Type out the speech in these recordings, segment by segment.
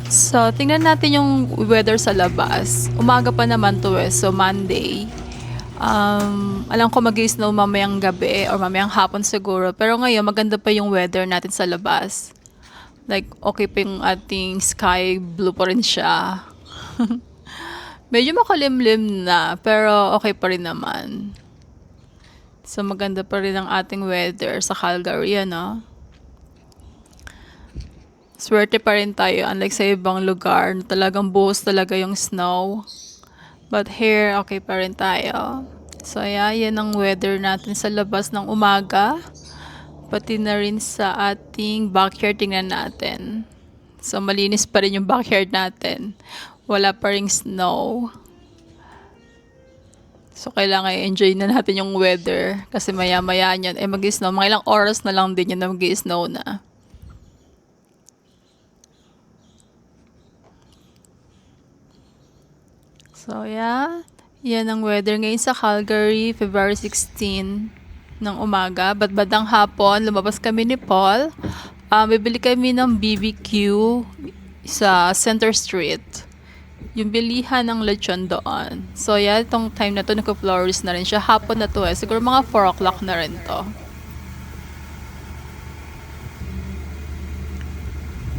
So, tingnan natin yung weather sa labas. Umaga pa naman to eh, so Monday. Alam ko mag-snow mamayang gabi or mamayang hapon siguro. Pero ngayon, maganda pa yung weather natin sa labas. Like, okay pa yung ating sky, blue pa rin siya. Medyo makulimlim na, pero okay pa rin naman. So, maganda pa rin ang ating weather sa Calgary, ano? Swerte pa rin tayo, unlike sa ibang lugar, talagang buhos talaga yung snow. But here, okay pa rin tayo. So, yeah, yan ang weather natin sa labas ng umaga. Pati na rin sa ating backyard, tingnan natin. So, malinis pa rin yung backyard natin. Wala pa ring snow. So, kailangan i-enjoy na natin yung weather. Kasi maya-maya yan, mag-snow. Mga ilang oras na lang din yun na mag-snow na. So, yeah. Yan ang weather ngayon sa Calgary, February 16 ng umaga. Badbadang hapon, lumabas kami ni Paul. Bibili kami ng BBQ sa Center Street. Yung bilihan ng lechon doon. So, yeah, itong time na to, nagka-florist na rin siya. Hapon na to eh. Siguro mga 4 o'clock na rin to.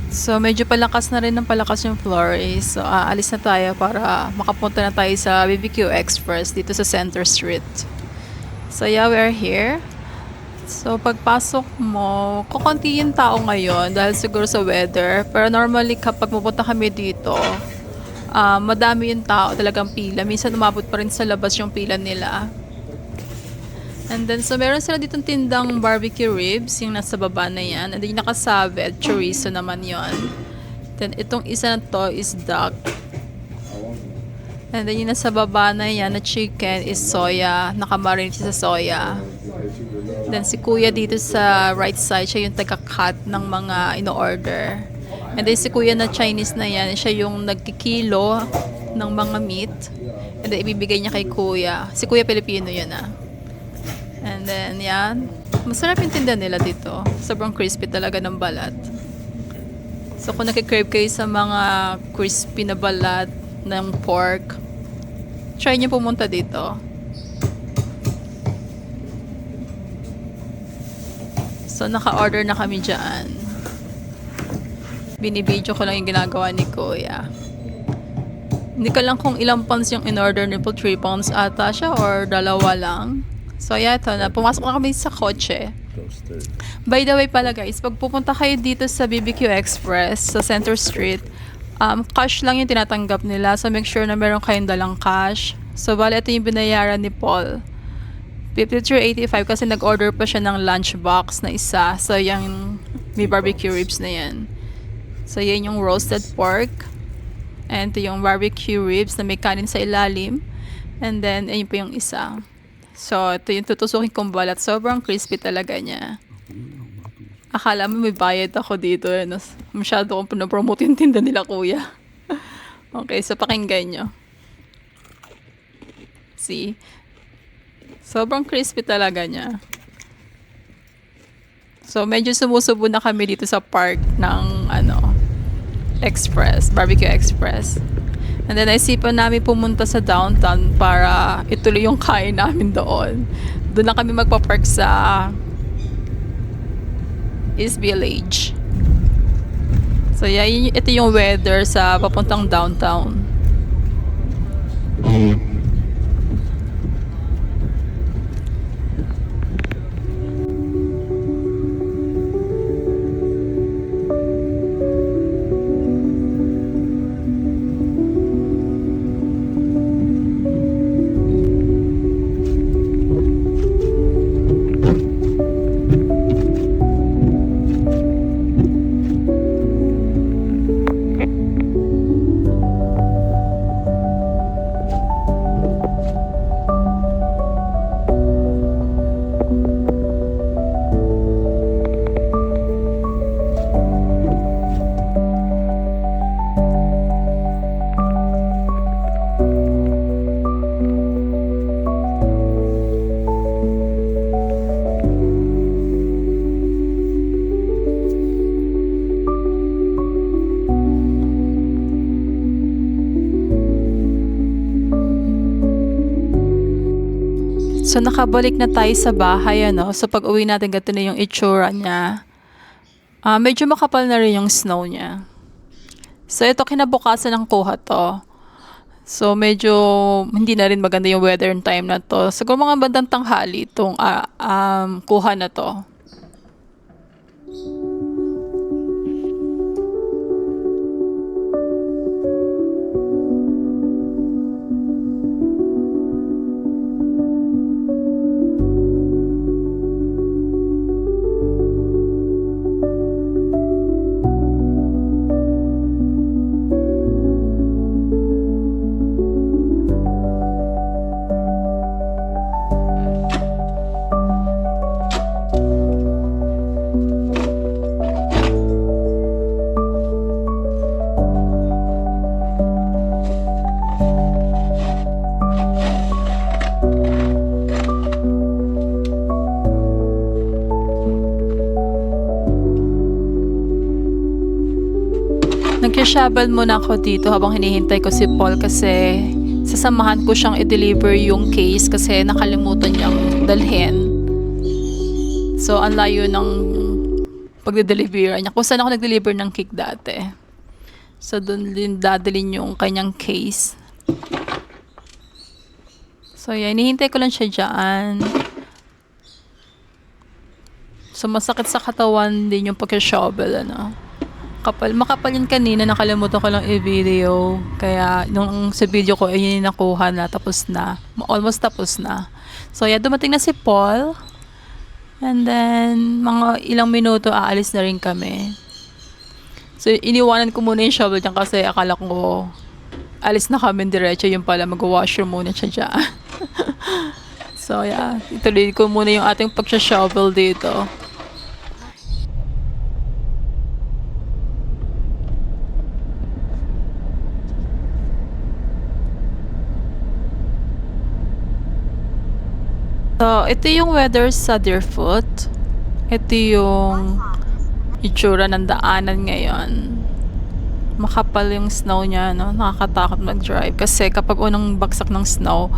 So, medyo palakas na rin ng palakas yung florist. So, alis na tayo para makapunta na tayo sa BBQ Express dito sa Center Street. So, yeah, we are here. So, pagpasok mo, kukunti yung tao ngayon dahil siguro sa weather. Pero normally, kapag pupunta kami dito, madami yung tao, talagang pila. Minsan umabot pa rin sa labas yung pila nila. And then, so meron sila ditong tindang barbecue ribs, yung nasa baba na yan. And then, yung nakasabi, chorizo naman yon. Then, itong isa na to is duck. And then, yung nasa baba na yan na chicken is soya. Nakamarinate siya sa soya. Then, si kuya dito sa right side, siya yung taga-cut ng mga ino-order. And then, si kuya na Chinese na yan, siya yung nagkikilo ng mga meat. And then, ibibigay niya kay kuya. Si kuya Pilipino yun And then, yan. Masarap yung tinda nila dito. Sobrang crispy talaga ng balat. So, kung nakikrave kayo sa mga crispy na balat ng pork, try nyo pumunta dito. So, naka-order na kami dyan. Binibidyo ko lang yung ginagawa ni Kuya. Hindi ko lang kung ilang pounds yung in-order ni po. 3 pounds ata siya or 2 lang. So, yeah, ito na. Pumasok na kami sa kotse. By the way pala guys, pag pupunta kayo dito sa BBQ Express sa Center Street, cash lang yung tinatanggap nila. So, make sure na meron kayong dalang cash. So, bali, ito yung binayaran ni Paul. 53.85 kasi nag-order pa siya ng lunchbox na isa. So, yung may barbecue ribs na yan. So, yan yung roasted pork. And ito yung barbecue ribs na may kanin sa ilalim. And then, ayun pa yung isa. So, ito yung tutusukin kong balat. Sobrang crispy talaga niya. Akala mo may bayad ako dito. Masyado kong pinapromote yung tinda nila, kuya. Okay, so pakinggan nyo. See? Sobrang crispy talaga niya. So, medyo sumusubo na kami dito sa park ng, Express, Barbecue Express. And then, naisipan namin pumunta sa downtown para ituloy yung kain namin doon. Doon na kami magpa-park sa East Village. So, yeah, ito yung weather sa papuntang downtown. So, nakabalik na tayo sa bahay, ano. So, pag uwi natin, ganito na yung itsura niya. Medyo makapal na rin yung snow niya. So, ito kinabukasan ng kuha to. So, medyo hindi na rin maganda yung weather time na to. Siguro mga bandang tanghali itong kuha na to. Nag-shovel muna ako dito habang hinihintay ko si Paul kasi sasamahan ko siyang i-deliver yung case kasi nakalimutan niyang dalhin. So, ang layo ng pagde-deliver niya. Kung saan ako nag-deliver ng cake dati. So, doon din dadalhin yung kanyang case. So, yan. Hinihintay ko lang siya dyan. So, masakit sa katawan din yung pagka-shovel, ano. Makapal yun kanina, nakalimutan ko lang i-video. Kaya, nung sa video ko, yun yung nakuha na, tapos na. Almost tapos na. So, yeah, dumating na si Paul. And then, mga ilang minuto, aalis na rin kami. So, iniwanan ko muna yung shovel dyan kasi akala ko, alis na kami diretso. Yung pala, mag-washroom muna siya dyan. So, yeah, ituloy ko muna yung ating pag-shovel dito. So, ito yung weather sa Deerfoot. Ito yung itsura ng daanan ngayon. Makapal yung snow niya, no? Nakakatakot mag-drive. Kasi kapag unang baksak ng snow,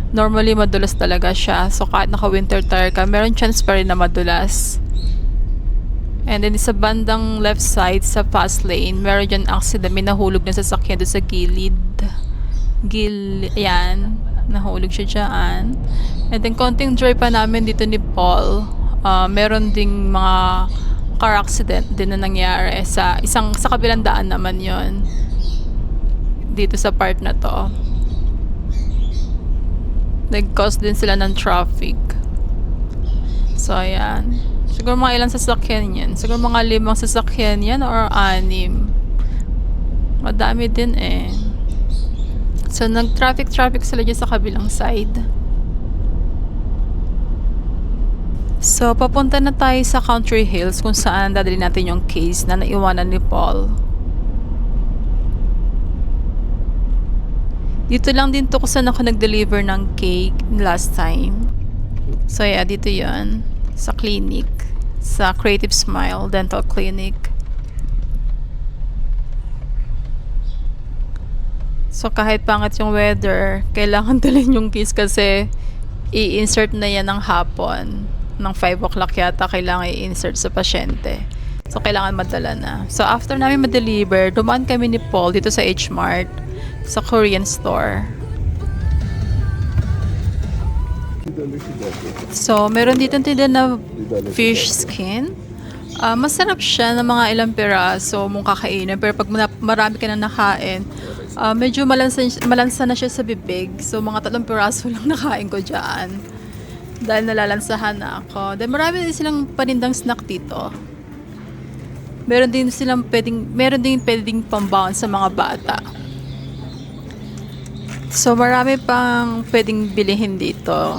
normally madulas talaga siya. So, kahit naka-winter tire ka, meron chance pa rin na madulas. And then, sa bandang left side, sa fast lane, meron dyan accident. May nahulog na sasakyan doon sa gilid. Ayan. Nahulog siya dyan. And then, konting drive pa namin dito ni Paul. Meron ding mga car accident din na nangyari sa kabilang daan naman yon dito sa part na to. Nag-cause din sila ng traffic. So, ayan. Siguro mga ilang sasakyan yan. Siguro mga 5 sasakyan yan or 6. Madami din eh. So, nag-traffic sila dyan sa kabilang side. So, papunta na tayo sa Country Hills kung saan dadalhin natin yung case na naiwanan ni Paul. Dito lang din to kung saan ako nag-deliver ng cake last time. So, yeah, dito yon sa clinic. Sa Creative Smile Dental Clinic. So, kahit pangit yung weather, kailangan dalhin yung case kasi i-insert na yan ng hapon. Ng 5 o'clock yata, kailangan i-insert sa pasyente. So, kailangan madala na. So, after namin ma-deliver, dumaan kami ni Paul dito sa H-Mart, sa Korean store. So, meron dito tinda na fish skin. Masarap siya ng mga ilang piraso mong kakainin. Pero pag marami ka na nakain, medyo malansa na siya sa bibig. So, mga 3 piraso lang nakain ko dyan. Dahil nalalansahan na ako. Dahil marami din silang panindang snack dito. Meron din pwedeng pambaon sa mga bata. So, marami pang pwedeng bilihin dito.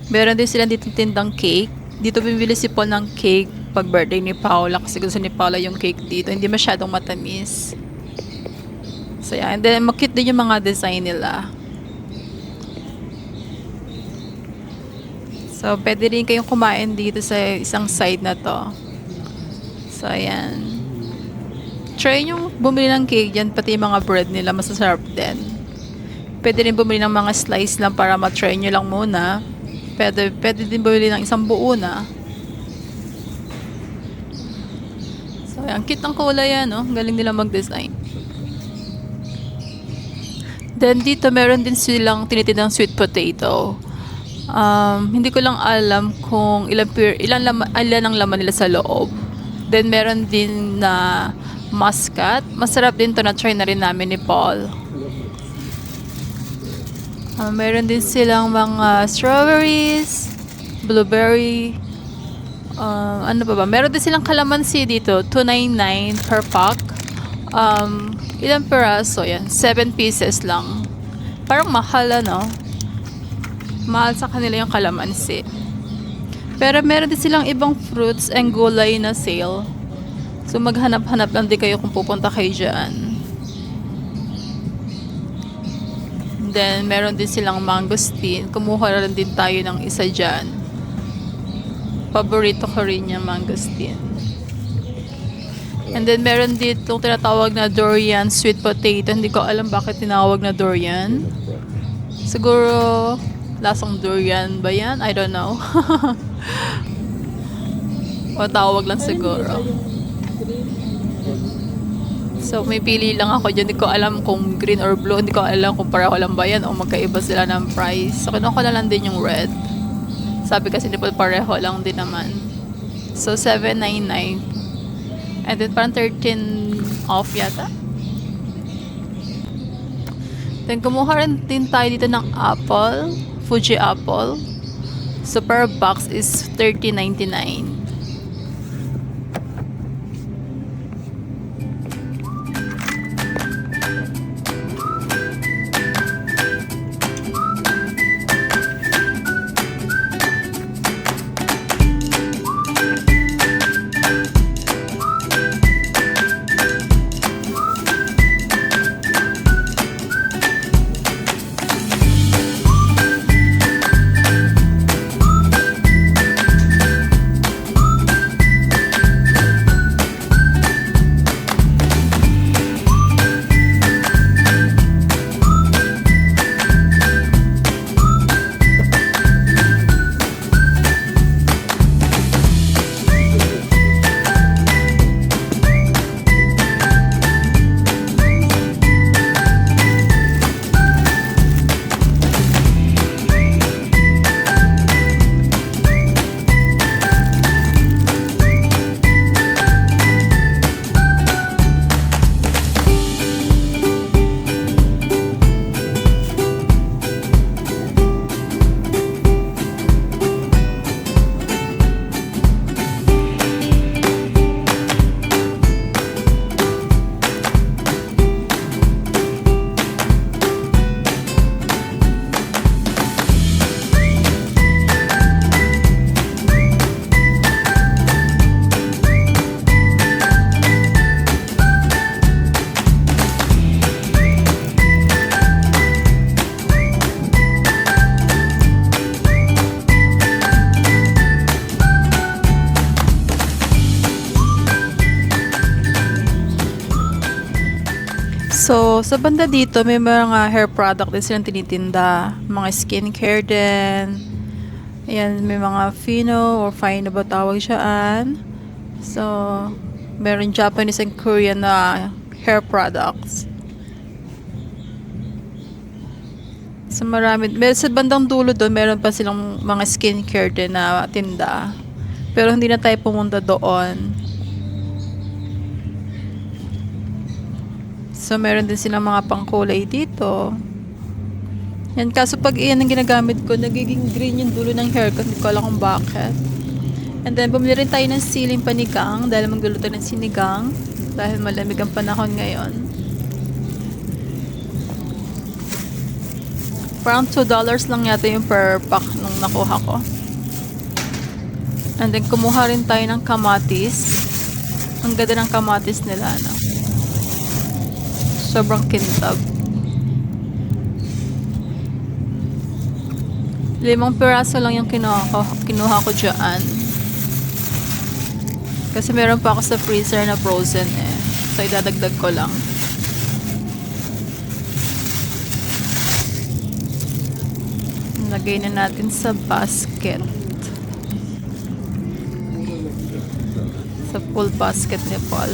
Meron din silang dito tindang cake. Dito bibili si Paul ng cake pag birthday ni Paula kasi gusto ni Paula yung cake dito. Hindi masyadong matamis. So, yan. And then, makit din yung mga design nila. So, pwede rin kayong kumain dito sa isang side na to. So, ayan. Try yung bumili ng cake dyan, pati yung mga bread nila, masasarap din. Pwede rin bumili ng mga slice lang para matry nyo lang muna. pwede din bumili ng isang buo na. So, ang cute ng kulay yan, no? Galing nila mag-design. Then, dito meron din silang tinitindang sweet potato. Hindi ko lang alam kung ilan ang laman nila sa loob. Then, meron din na muscat. Masarap din to, na-try na rin namin ni Paul. Meron din silang mga strawberries, blueberry, ano pa ba? Meron din silang calamansi dito, $2.99 per pack. Ilang peraso? Yan, 7 pieces lang. Parang mahal, ano? Mahal sa kanila yung calamansi. Pero meron din silang ibang fruits and gulay na sale. So maghanap-hanap lang din kayo kung pupunta kayo dyan. Then, meron din silang mangosteen. Kumuha rin din tayo ng isa dyan. Paborito ko rin yung mangosteen. And then, meron dito tinatawag na durian sweet potato. Hindi ko alam bakit tinawag na durian. Siguro, lasang durian ba yan? I don't know. O tawag lang siguro. So, may pili lang ako dyan. Hindi ko alam kung green or blue. Hindi ko alam kung pareho lang ba yan o magkaiba sila ng price. So, kinuha ko na lang din yung red. Sabi kasi hindi po pareho lang din naman. So, $7.99. And then, parang 13 off yata. Then, kumuha rin din tayo dito ng apple. Fuji apple. So, per box is $30.99. So, sa banda dito, may mga hair product din silang tinitinda. Mga skincare din. Ayan, may mga Fino or Fino ba tawag siyaan. So, meron Japanese and Korean na hair products. So, marami. Sa bandang dulo doon, meron pa silang mga skincare din na tinda. Pero hindi na tayo pumunta doon. So, meron din silang mga pangkulay dito. Yan, kaso pag iyan ang ginagamit ko, nagiging green yung dulo ng hair ko. Hindi ko alam kung bakit. And then, bumili rin tayo ng siling panigang dahil magluluto ng sinigang. Dahil malamig ang panahon ngayon. Parang $2 lang yata yung per pack nung nakuha ko. And then, kumuha rin tayo ng kamatis. Ang ganda ng kamatis nila, no? Sobrang kintab. 5 piraso lang yung kinuha ko dyan. Kasi meron pa ako sa freezer na frozen eh. So, idadagdag ko lang. And Lagay na natin sa basket. Sa full basket ni Paul.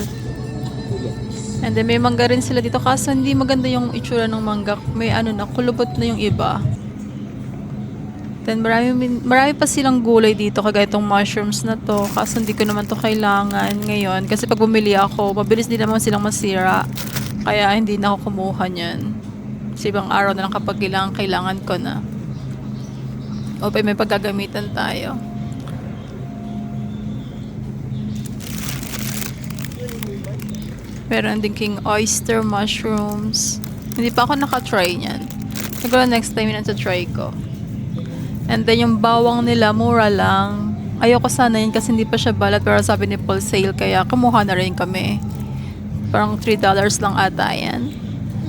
And then may mangga rin sila dito kaso hindi maganda yung itsura ng mangga. May ano na, kulubot na yung iba. Then marami pa silang gulay dito kagaya itong mushrooms na to. Kaso hindi ko naman to kailangan ngayon. Kasi pag bumili ako, mabilis din naman silang masira. Kaya hindi na ako kumuha niyan. Kasi ibang araw na lang kapag kailangan ko na. O may paggagamitan tayo. Meron din king oyster mushrooms. Hindi pa ako nakatry niyan. Siguro next time yun try ko. And then yung bawang nila, mura lang. Ayoko sana yun kasi hindi pa siya balat. Pero sabi ni Paul sale kaya kumuha na rin kami. Parang $3 lang ata yan.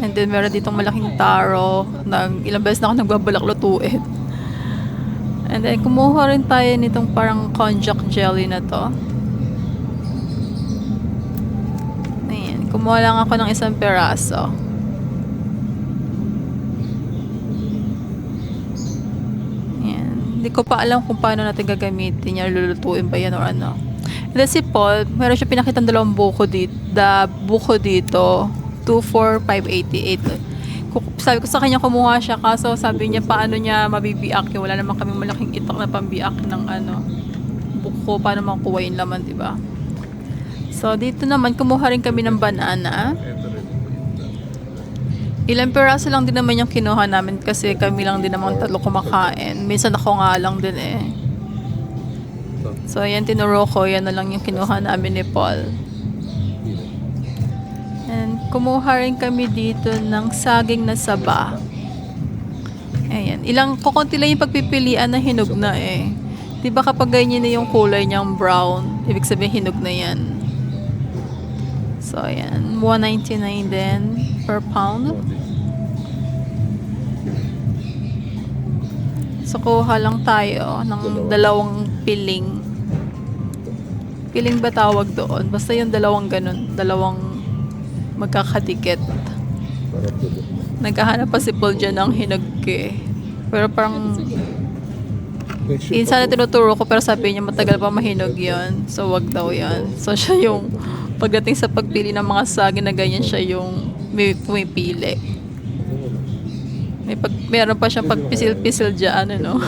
And then meron ditong malaking taro. Ilang beses na ako nagbabalak lutuin. And then kumuha rin tayo nitong parang konjac jelly na to. Kumuha lang ako ng isang peraso. Yan. Hindi ko pa alam kung paano natin gagamitin yan. Lulutuin ba yan or ano. And then si Paul, meron siya pinakitang dalawang buko dito. Buko dito. 24588. Sabi ko sa kanya kumuha siya. Kaso sabi niya paano niya mabibiak. Wala naman kami malaking itak na pambiak ng ano. Buko. Paano makuha yung laman, diba? So, dito naman, kumuha rin kami ng banana. Ilang peraso lang din naman yung kinuha namin kasi kami lang din naman tatlo kumakain. Minsan ako nga lang din eh. So, yan tinuro ko. Yan na lang yung kinuha namin ni Paul. And kumuha rin kami dito ng saging na saba. Ayan. Kukunti lang yung pagpipilian na hinog na eh. Diba kapag ganyan na yung kulay niyang brown, ibig sabihin hinog na yan. So, ayan. $1.99 din per pound. So, kuha lang tayo ng dalawang piling. Piling ba tawag doon? Basta yung dalawang ganun. Dalawang magkakadikit. Naghahanap pa si Paul dyan ng hinog eh. Pero parang insan na tinuturo ko pero sabi niya matagal pa mahinog yon. So, wag daw yan. So, siya yung pagdating sa pagpili ng mga saging na ganyan siya yung may pumipili. Meron pa siyang pagpisil-pisil dyan, ano.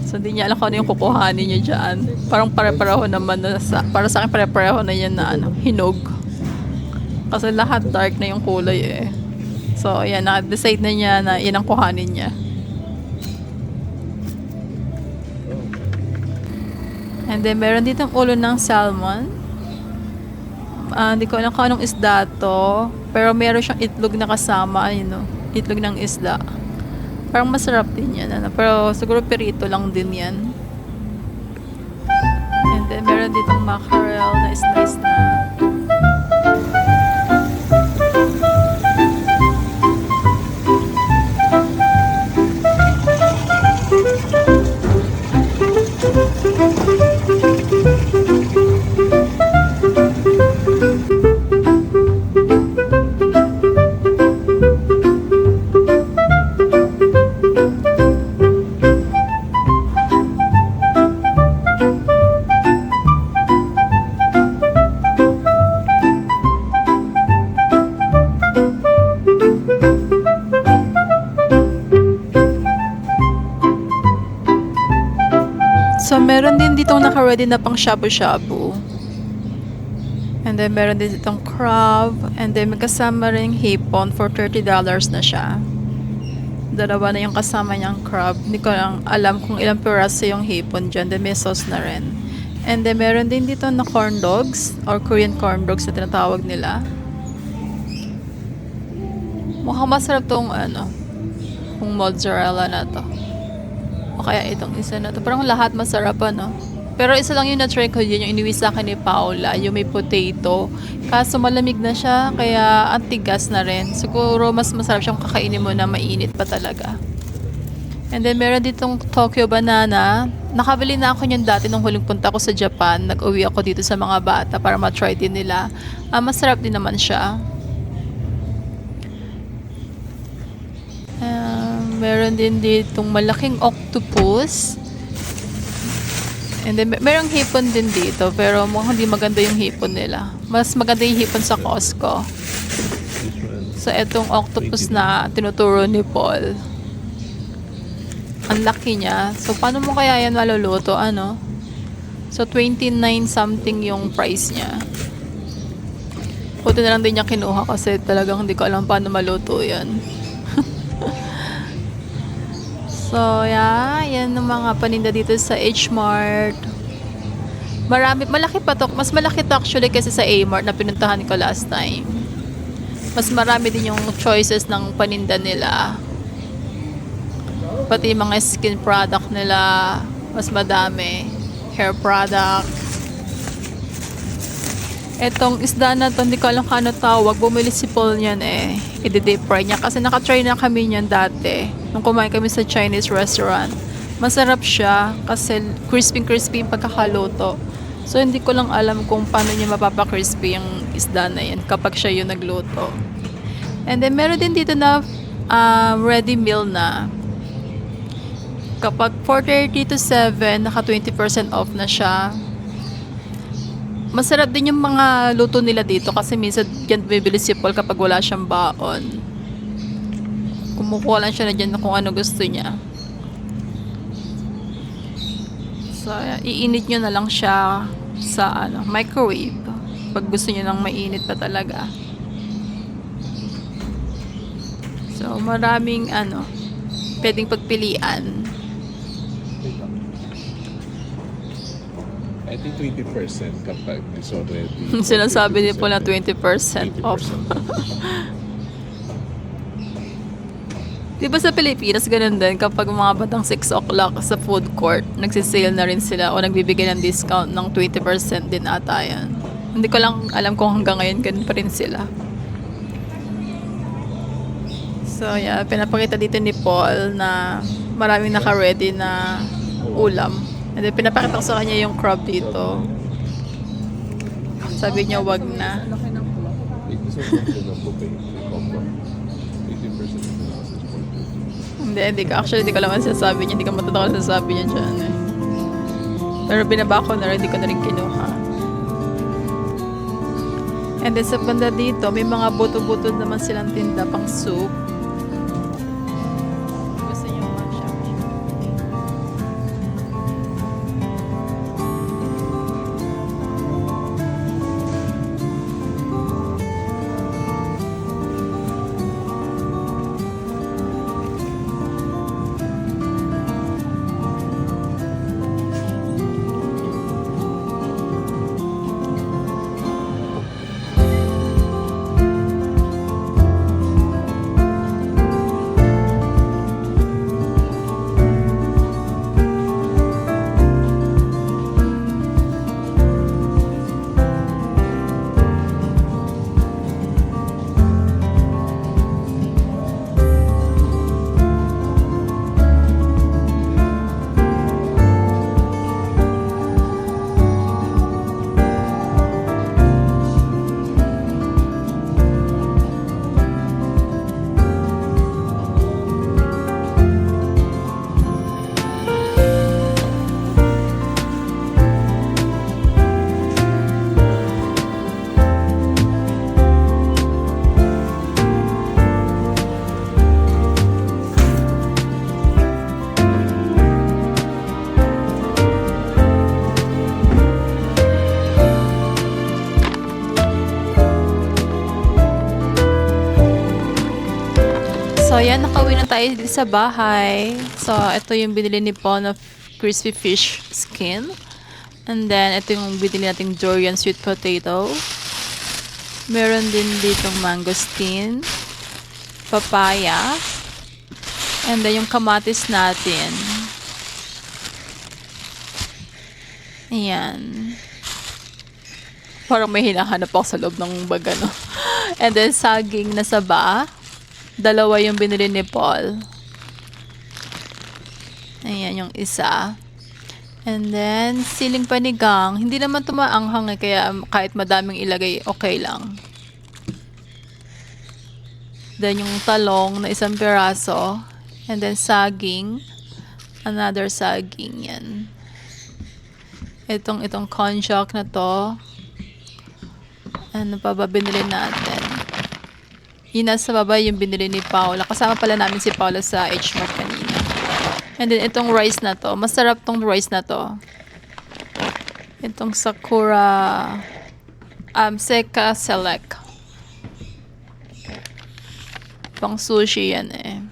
So, hindi niya alam kung ano yung kukuhanin niya dyan. Parang pare-pareho naman na para sa akin pare-pareho na yan na ano, hinog. Kasi lahat dark na yung kulay eh. So, ayan, na-decide na niya na yan ang kuhanin niya. And then, meron ditong ulo ng salmon. Hindi ko alam kung anong isda to. Pero meron siyang itlog na kasama. Ayun, no? Itlog ng isda. Parang masarap din yan. Ano? Pero siguro pirito lang din yan. And then, meron ditong mackerel na slice na. So, meron din ditong naka-ready na pang shabu-shabu. And then, meron din ditong crab. And then, may kasama rin hipon for $30 na siya. Dalawa na yung kasama niyang crab. Hindi ko lang alam kung ilang piraso yung hipon dyan. Then, may sauce na rin. And then, meron din dito na corn dogs or Korean corn dogs na tinatawag nila. Mukhang masarap tong kung mozzarella na to. O kaya itong isa na to. Parang lahat masarap ano. Pero isa lang yung na-try ko yun, yung iniwi sa akin ni Paula, yung may potato. Kaso malamig na siya, kaya ang tigas na rin. Siguro mas masarap siyang kakainin mo na mainit pa talaga. And then meron ditong Tokyo banana. Nakabili na ako niyan dati nung huling punta ko sa Japan. Nag-uwi ako dito sa mga bata para ma-try din nila. Masarap din naman siya. Meron din ditong malaking octopus. And then, merong hipon din dito. Pero mukhang hindi maganda yung hipon nila. Mas maganda yung hipon sa Costco. So, etong octopus na tinuturo ni Paul. Ang laki niya. So, paano mo kaya yan maluluto? Ano? So, 29 something yung price niya. Buti na lang din niya kinuha kasi talagang hindi ko alam paano maluto yan. So, yeah. Yan ang mga paninda dito sa H-Mart. Malaki pa to. Mas malaki to actually kasi sa A-Mart na pinuntahan ko last time. Mas marami din yung choices ng paninda nila. Pati yung mga skin product nila, mas madami. Hair product. Etong isda na to, hindi ko alam kano tawag. Bumili si Paul niyan eh. I-deep fry niya. Kasi nakatry na kami niyan dati. Nung kumain kami sa Chinese restaurant. Masarap siya kasi crispy yung pagkakaluto. So, hindi ko lang alam kung paano niya mapapa-crispy yung isda na yan kapag siya yung nagluto. And then, meron din dito na ready meal na. Kapag 4:30 to 7, naka 20% off na siya. Masarap din yung mga luto nila dito kasi minsan yan bibili si Paul kapag wala siyang baon. Kumukuha lang siya na dyan kung ano gusto niya. So, iinit nyo na lang siya sa microwave. Pag gusto nyo nang mainit pa talaga. So, maraming pwedeng pagpilian. I think 20% kapag it's already... Sinasabi din po na 20% off. Diba sa Pilipinas, ganun din, kapag mga batang 6 o'clock sa food court, nagsisale na rin sila o nagbibigay ng discount ng 20% din ata yan. Hindi ko lang alam kung hanggang ngayon ganun pa rin sila. So yeah, pinapakita dito ni Paul na maraming naka-ready na ulam. And then pinapakita ko sa kanya yung crab dito. Sabi niya wag na. Hindi ko. Actually, hindi ko alam ang sasabi niya. Hindi ko matatawa ang sasabi niya dyan eh. Pero binaba ko na rin, hindi ko na rin kinuha. And then sa banda dito, may mga buto-buto naman silang tinda pang soup. Gusto niyo mag-shop. So, yan, nakauwi na tayo dito sa bahay. So, ito yung binili ni Paul na crispy fish skin. And then, ito yung binili nating durian sweet potato. Meron din ditong mangosteen, papaya, and then yung kamatis natin. Ayan. Parang may hinahanap ako sa loob ng baga, no? And then, saging na saba. Dalawa yung binili ni Paul. Ayan yung isa. And then, siling panigang. Hindi naman tumaanghang eh, kaya kahit madaming ilagay, okay lang. Then, yung talong na 1 piraso. And then saging. Another saging yan. Itong konjac na to. Ano pa ba binili natin? Yung nasa baba yung binili ni Paula. Kasama pala namin si Paula sa H-Mart kanina. And then itong rice na to. Masarap tong rice na to. Itong Sakura Seka Select. Pang sushi yan eh.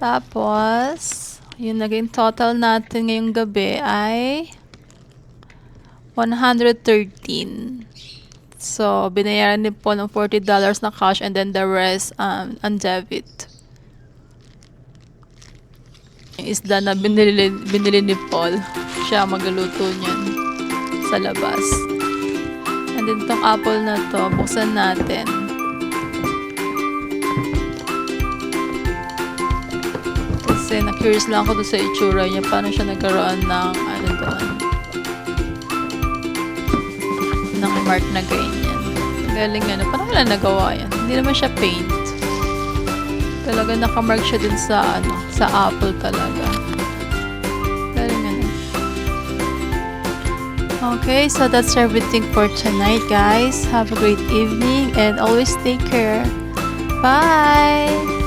Tapos, yung naging total natin ngayong gabi ay 113. So, binayaran din po ng $40 na cash and then the rest on debit. Yung isda na binili ni Paul. Siya magluluto niyan sa labas. And then itong apple na to, buksan natin. Kasi na-curious lang ako doon sa itsura niya. Paano siya nagkaroon ng ano doon? Ng mark na ganyan. Galing ano. Parang wala nagawa yan. Hindi naman siya paint. Talaga nakamark siya dun sa ano, sa apple talaga. Galing ano. Okay, so that's everything for tonight, guys. Have a great evening and always take care. Bye!